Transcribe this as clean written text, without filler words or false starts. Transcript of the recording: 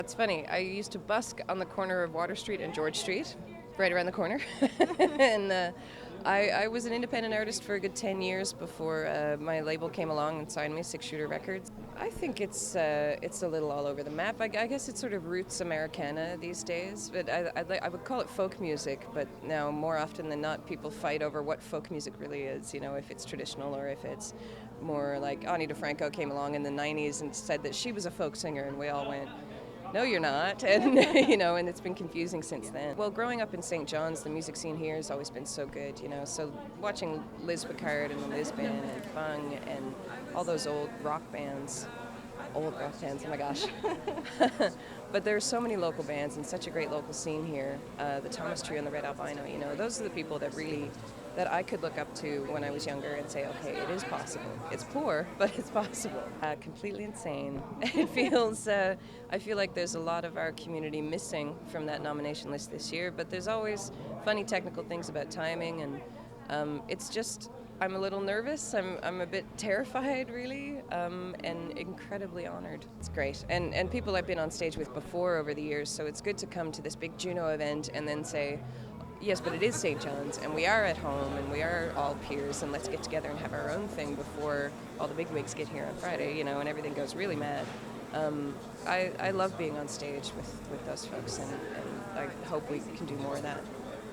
It's funny, I used to busk on the corner of Water Street and George Street, right around the corner. and I was an independent artist for a good 10 years before my label came along and signed me, Six Shooter Records. I think it's a little all over the map. I guess it's sort of roots Americana these days, but I would call it folk music, but now more often than not people fight over what folk music really is, if it's traditional or if it's more like Ani DeFranco came along in the 90s and said that she was a folk singer, and we all went, no, you're not. And, and it's been confusing since then. Well, growing up in St. John's, the music scene here has always been so good, so watching Liz Picard and the Liz Band and Fung and all those old rock bands, oh my gosh. But there's so many local bands and such a great local scene here. The Thomas Trio and the Red Albino, those are the people that I could look up to when I was younger and say, okay, it is possible. It's poor, but it's possible. Completely insane. It feels, I feel like there's a lot of our community missing from that nomination list this year, but there's always funny technical things about timing, and it's just, I'm a little nervous, I'm a bit terrified really, and incredibly honored. It's great, and people I've been on stage with before over the years, so it's good to come to this big Juno event and then say, yes, but it is St. John's, and we are at home, and we are all peers, and let's get together and have our own thing before all the bigwigs get here on Friday, and everything goes really mad. I love being on stage with those folks, and I hope we can do more of that.